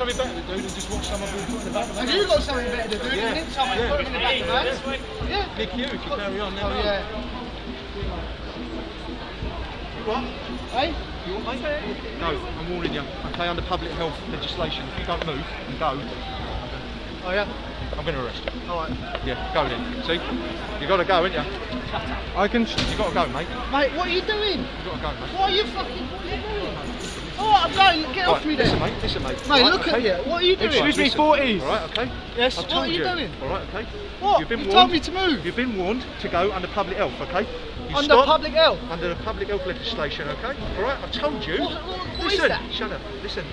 something better to do than just watch someone being put in the back of the van? Have you got something better to do than nip someone and put them in the back of the van? Yeah. Nick you if you carry on now. Oh, yeah. You what? Hey? You want mate? No, I'm warning you. Okay, under public health legislation, if you don't move and go, Oh, yeah? I'm going to arrest you. Alright. Yeah, go then. See? You got to go, ain't you? I can. You got to go, mate. Mate, what are you doing? You got to go, mate. What are you doing? Oh, I'm going. Get off me then. Listen, mate. Mate, Right, look okay. at you. What are you doing? Excuse me, 40s. Alright, okay. Yes, I've what told are you doing? Alright, okay. What? You've been You warned. told me to move. You've been warned to go under public health, okay? You Under stop public health? Under the public health legislation, okay? Alright, I told you. What is Listen, that? shut up. Listen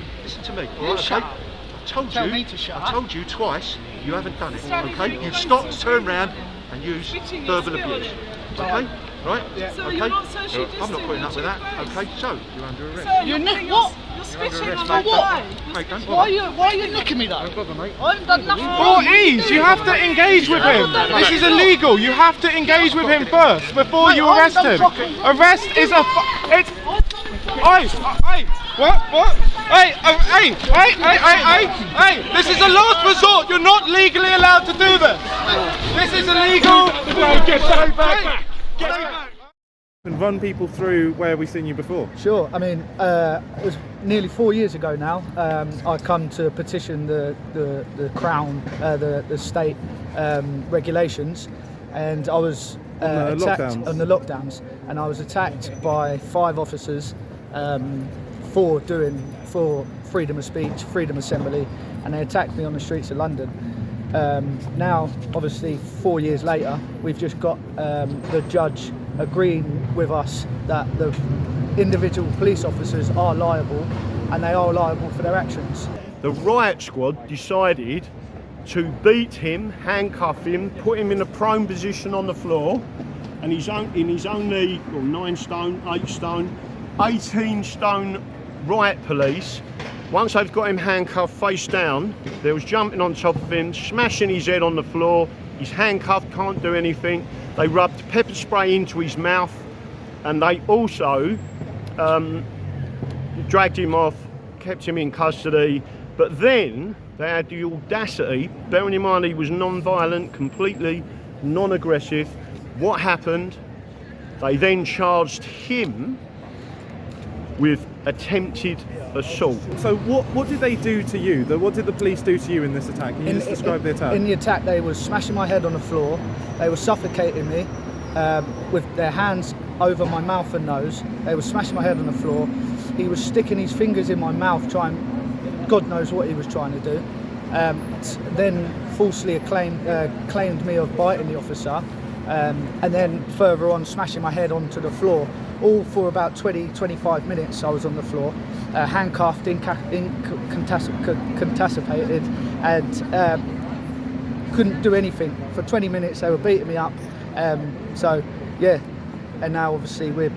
to me. You Alright, shut okay? up. I told Tell you. me to shut I up. told you twice. You haven't done it, okay? You stopped, turn round, and use verbal abuse. Okay? Right? Yeah. So Okay? you're not social distancing. I'm not putting up with that. Okay, so you're under arrest. Sir, You're putting what? You're spitting on arrest, my mate. guy. Mate, don't Why bother. are you nicking me though? Don't bother, mate. I haven't done nothing wrong. 40s, you have to engage with him. This is illegal. You have to engage with him first before Mate, you I arrest haven't him. done fucking- Arrest is a. It's. Hey, what? Hey, this is a last resort. You're not legally allowed to do this. This is illegal. Get back. Get back. And run people through where we've seen you before. Sure. I mean, it was nearly 4 years ago now. I come to petition the Crown, the state regulations, and I was attacked lockdowns. on the lockdowns, and I was attacked by 5 officers for freedom of speech, freedom assembly, and they attacked me on the streets of London. Now, obviously, 4 years later, we've just got the judge agreeing with us that the individual police officers are liable, and they are liable for their actions. The Riot Squad decided to beat him, handcuff him, put him in a prone position on the floor, and in his only 9 stone, 8 stone, 18 stone riot police. Once they've got him handcuffed face down, they was jumping on top of him, smashing his head on the floor. He's handcuffed, can't do anything. They rubbed pepper spray into his mouth, and they also dragged him off, kept him in custody. But then they had the audacity, bearing in mind he was non-violent, completely non-aggressive. What happened? They then charged him with attempted assault. So what did they do to you? What did the police do to you in this attack? Can you just describe the attack? In the attack, they were smashing my head on the floor. They were suffocating me with their hands over my mouth and nose. They were smashing my head on the floor. He was sticking his fingers in my mouth, God knows what he was trying to do. Then falsely claimed me of biting the officer, and then further on smashing my head onto the floor. All for about 20-25 minutes I was on the floor, handcuffed, incapacitated, and couldn't do anything. For 20 minutes they were beating me up. So yeah, and now obviously we're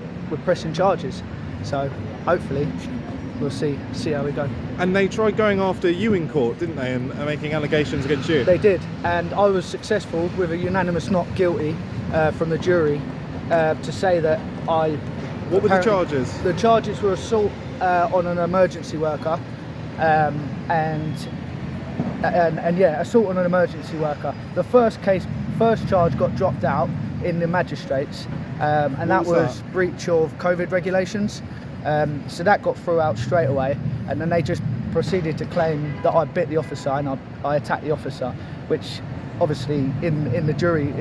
pressing charges. So hopefully we'll see how we go. And they tried going after you in court, didn't they, and making allegations against you? They did, and I was successful with a unanimous not guilty from the jury to say that I... What were the charges? The charges were assault on an emergency worker, and yeah, assault on an emergency worker. The first charge got dropped out in the magistrates, and that was breach of COVID regulations. So that got thrown out straight away, and then they just proceeded to claim that I bit the officer and I attacked the officer, which obviously in the jury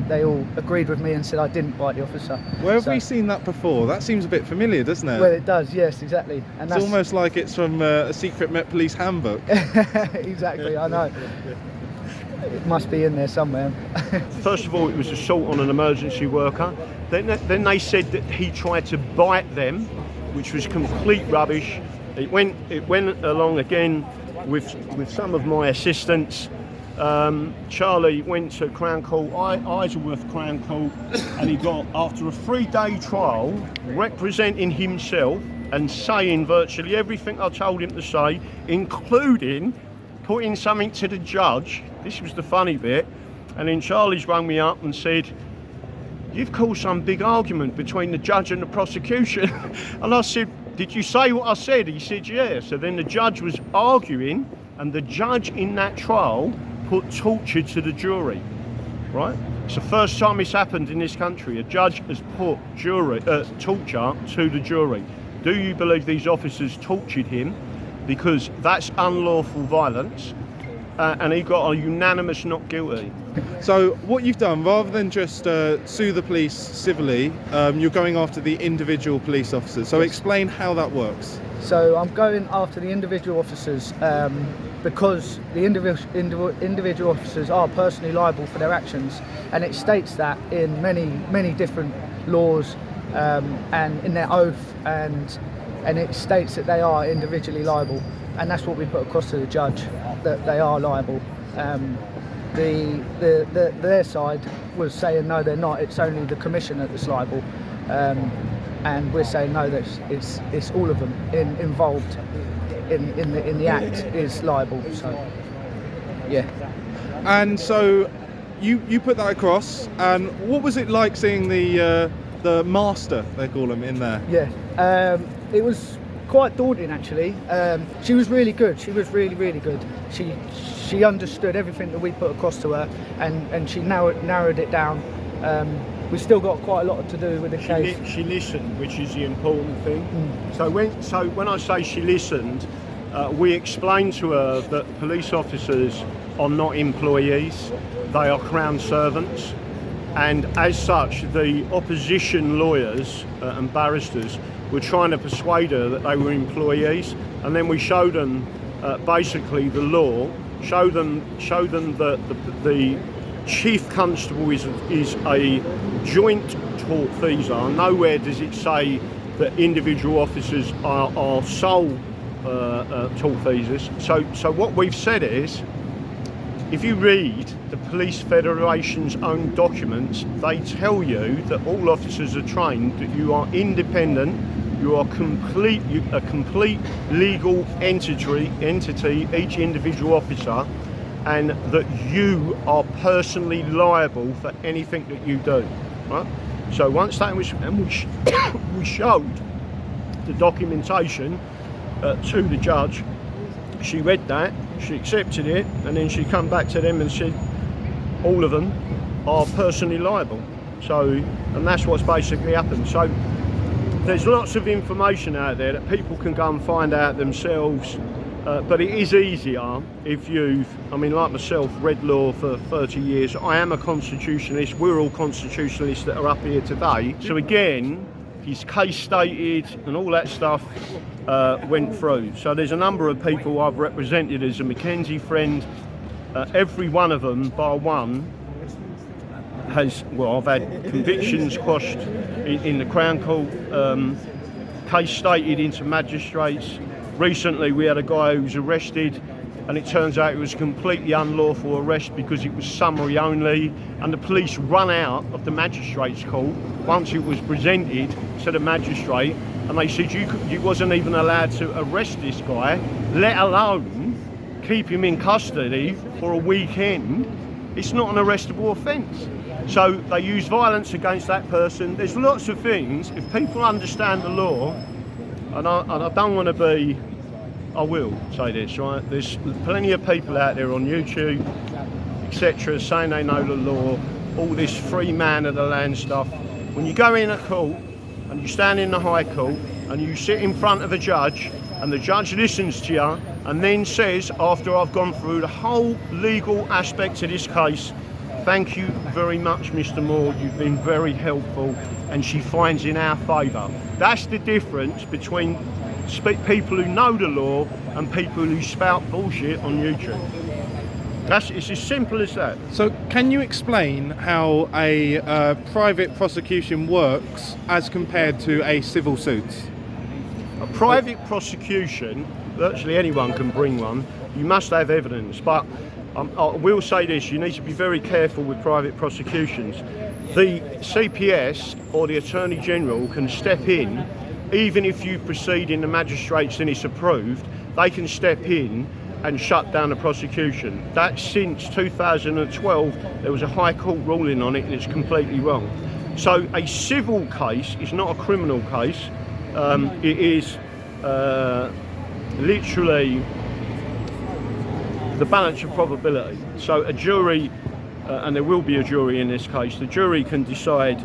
they all agreed with me and said I didn't bite the officer. Where have we seen that before? That seems a bit familiar, doesn't it? Well, it does, yes, exactly. And it's almost like it's from a secret Met Police handbook. Exactly, I know. It must be in there somewhere. First of all, it was assault on an emergency worker. Then they said that he tried to bite them, which was complete rubbish. It went along again with some of my assistants. Charlie went to Crown Court, Isleworth Crown Court, and he got, after a 3-day trial, representing himself and saying virtually everything I told him to say, including putting something to the judge. This was the funny bit. And then Charlie's rung me up and said, "You've caused some big argument between the judge and the prosecution." And I said, did you say what I said? He said, yeah. So then the judge was arguing, and the judge in that trial put torture to the jury, right? It's the first time it's happened in this country. A judge has put torture to the jury. Do you believe these officers tortured him? Because that's unlawful violence, and he got a unanimous not guilty. So what you've done, rather than just sue the police civilly, you're going after the individual police officers. So explain how that works. So I'm going after the individual officers because the individual officers are personally liable for their actions, and it states that in many different laws and in their oath, and it states that they are individually liable, and that's what we put across to the judge, that they are liable. Their side was saying no, they're not. It's only the commissioner that's liable. And we're saying no, that it's all of them involved in the act is liable. So yeah. And so you put that across, and what was it like seeing the master, they call him, in there? Yeah, it was quite daunting actually. She was really good. She was really good. She understood everything that we put across to her, and she narrowed it down. We've still got quite a lot to do with the case. She listened, which is the important thing. So when I say she listened, we explained to her that police officers are not employees, they are Crown servants, and as such the opposition lawyers and barristers were trying to persuade her that they were employees, and then we showed them basically the law, showed them that the Chief Constable is a joint tortfeasor. Nowhere does it say that individual officers are sole tortfeasors. So what we've said is, if you read the Police Federation's own documents, they tell you that all officers are trained, that you are independent, you are a complete legal entity, each individual officer, and that you are personally liable for anything that you do, right? So once that was, and we showed the documentation to the judge, she read that, she accepted it, and then she come back to them and said all of them are personally liable. So, and that's what's basically happened. So there's lots of information out there that people can go and find out themselves. But it is easier if you've, I mean, like myself, read law for 30 years. I am a constitutionalist. We're all constitutionalists that are up here today. So again, his case stated and all that stuff went through. So there's a number of people I've represented as a Mackenzie friend. Every one of them, bar one, has, well, I've had convictions quashed in the Crown Court, case stated into magistrates. Recently we had a guy who was arrested, and it turns out it was a completely unlawful arrest because it was summary only, and the police run out of the magistrates' court once it was presented to the magistrate, and they said you wasn't even allowed to arrest this guy, let alone keep him in custody for a weekend. It's not an arrestable offence. So they use violence against that person. There's lots of things. If people understand the law, and I don't want to be, I will say this, right? There's plenty of people out there on YouTube, etc., saying they know the law, all this free man of the land stuff. When you go in a court and you stand in the High Court and you sit in front of a judge, and the judge listens to you and then says, after I've gone through the whole legal aspect of this case, thank you very much, Mr. Moore, you've been very helpful, and she finds in our favour. That's the difference between people who know the law and people who spout bullshit on YouTube. It's as simple as that. So can you explain how a private prosecution works as compared to a civil suit? A private prosecution, virtually anyone can bring one. You must have evidence, but I will say this, you need to be very careful with private prosecutions. The CPS or the Attorney General can step in, even if you proceed in the magistrates and it's approved, they can step in and shut down the prosecution. That's since 2012, there was a High Court ruling on it, and it's completely wrong. So a civil case is not a criminal case. It is literally the balance of probability. So a jury, and there will be a jury in this case, the jury can decide,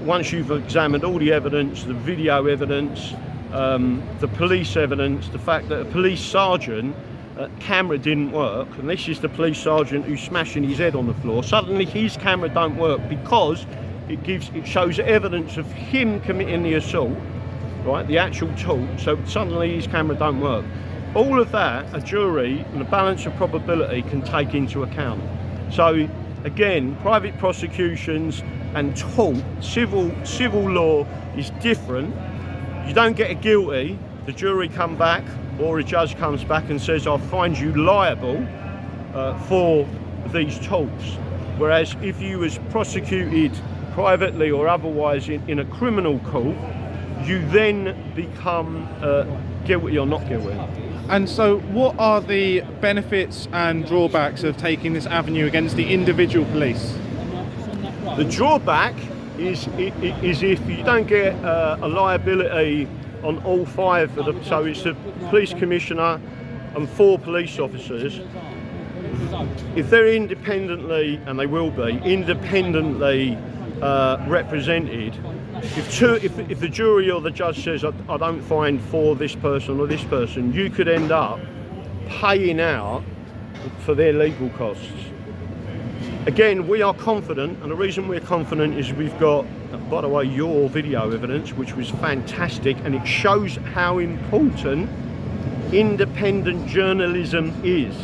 once you've examined all the evidence, the video evidence, the police evidence, the fact that a police sergeant camera didn't work, and this is the police sergeant who's smashing his head on the floor, suddenly his camera don't work because it shows evidence of him committing the assault, right, the actual tool, so suddenly his camera don't work. All of that a jury and the balance of probability can take into account. So again, private prosecutions and tort, civil law is different. You don't get a guilty, the jury come back or a judge comes back and says, I'll find you liable for these torts. Whereas if you was prosecuted privately or otherwise in a criminal court, you then become guilty or not guilty. And so what are the benefits and drawbacks of taking this avenue against the individual police? The drawback is if you don't get a liability on all 5 of them, so it's the police commissioner and 4 police officers. If they're independently, and they will be, independently represented, if the jury or the judge says I don't find for this person or this person, you could end up paying out for their legal costs. Again, we are confident, and the reason we're confident is we've got, by the way, your video evidence, which was fantastic, and it shows how important independent journalism is.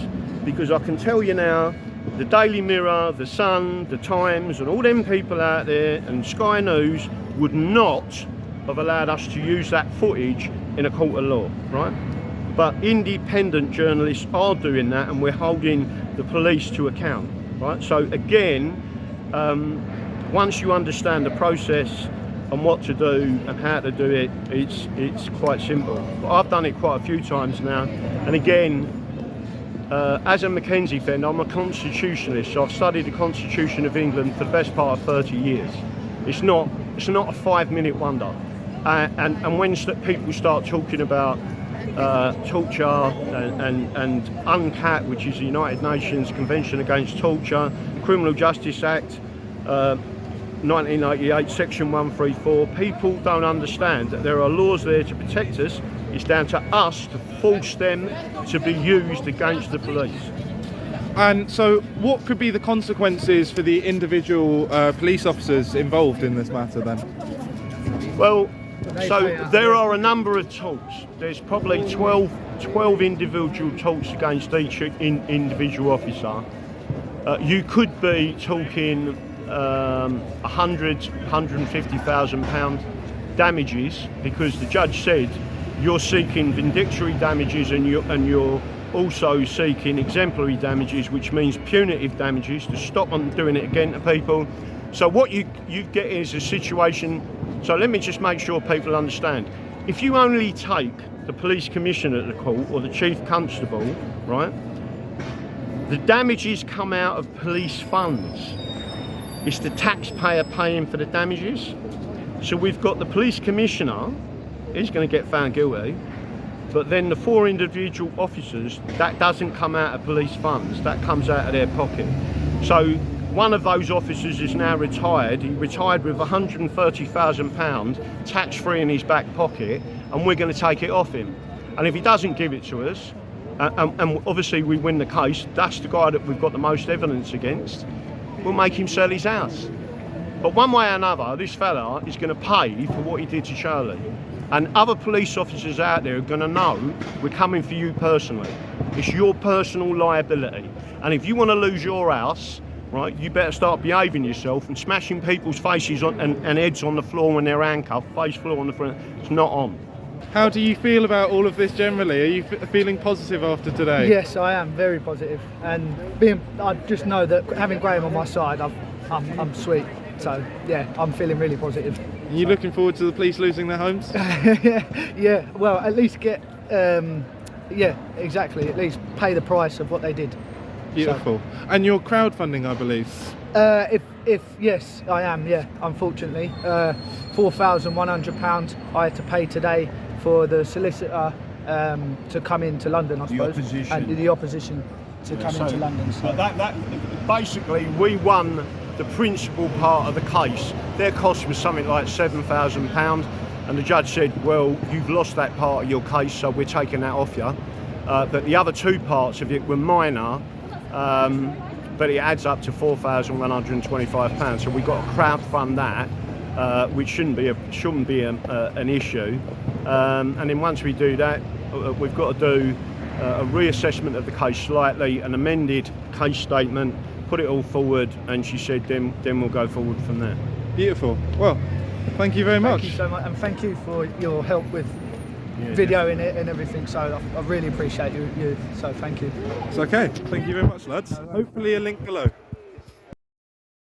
Because I can tell you now, the Daily Mirror, the Sun, the Times, and all them people out there, and Sky News would not have allowed us to use that footage in a court of law, right? But independent journalists are doing that, and we're holding the police to account, right? So again, once you understand the process and what to do and how to do it, it's quite simple. But I've done it quite a few times now, and again, as a Mackenzie fan, I'm a constitutionalist, so I've studied the Constitution of England for the best part of 30 years. It's not a 5-minute wonder. And when people start talking about torture and UNCAT, which is the United Nations Convention Against Torture, Criminal Justice Act, 1988, Section 134, people don't understand that there are laws there to protect us. It's down to us to force them to be used against the police. And so what could be the consequences for the individual police officers involved in this matter then? Well, so there are a number of torts. There's probably 12 individual torts against each individual officer. You could be talking 150,000 pound damages, because the judge said you're seeking vindictory damages and you're also seeking exemplary damages, which means punitive damages to stop them doing it again to people. So what you get is a situation, so let me just make sure people understand. If you only take the police commissioner at the court or the chief constable, right, the damages come out of police funds. It's the taxpayer paying for the damages. So we've got the police commissioner, he's going to get found guilty, but then the 4 individual officers, that doesn't come out of police funds, that comes out of their pocket. So one of those officers is now retired. He retired with £130,000 tax-free in his back pocket, and we're going to take it off him. And if he doesn't give it to us, and obviously we win the case, that's the guy that we've got the most evidence against, we'll make him sell his house. But one way or another, this fella is going to pay for what he did to Shirley. And other police officers out there are going to know we're coming for you personally. It's your personal liability. And if you want to lose your house, right, you better start behaving yourself, and smashing people's faces on, and heads on the floor when they're handcuffed, face floor on the front, it's not on. How do you feel about all of this generally? Are you feeling positive after today? Yes, I am very positive, and I just know that having Graham on my side, I'm sweet. So yeah, I'm feeling really positive. Are you looking forward to the police losing their homes? Yeah, well, at least get, yeah, exactly, at least pay the price of what they did. Beautiful. So. And you're crowdfunding, I believe. If yes, I am. Yeah, unfortunately, £4,100 I had to pay today for the solicitor to come into London. I suppose. And the opposition to come into London. So. But that basically, we won the principal part of the case. Their cost was something like £7,000, and the judge said, "Well, you've lost that part of your case, so we're taking that off you." But the other two parts of it were minor. But it adds up to £4,125. So we've got to crowdfund that, which shouldn't be an issue. And then once we do that, we've got to do a reassessment of the case slightly, an amended case statement, put it all forward, and she said then we'll go forward from there. Beautiful. Well, thank you very much. Thank you so much, and thank you for your help with videoing it and everything, so I really appreciate you, so thank you. It's okay. Thank you very much, lads. Hopefully a link below.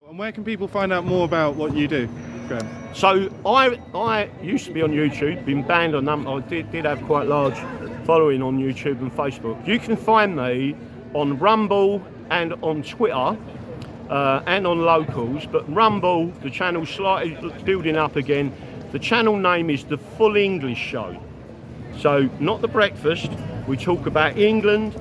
And where can people find out more about what you do, Graham? So I used to be on YouTube, been banned on them. I did have quite large following on YouTube and Facebook. You can find me on Rumble and on Twitter and on Locals, but Rumble, the channel's slightly building up again. The channel name is The Full English Show. So, not The Breakfast. We talk about England.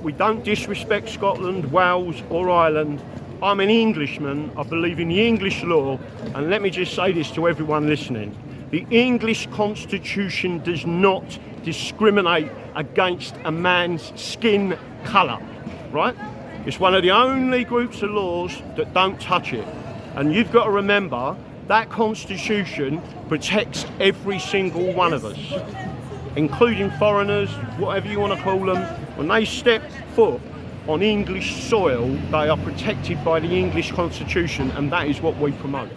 We don't disrespect Scotland, Wales or Ireland. I'm an Englishman. I believe in the English law. And let me just say this to everyone listening. The English Constitution does not discriminate against a man's skin colour, right? It's one of the only groups of laws that don't touch it. And you've got to remember that Constitution protects every single one of us, including foreigners, whatever you want to call them. When they step foot on English soil, they are protected by the English Constitution, and that is what we promote.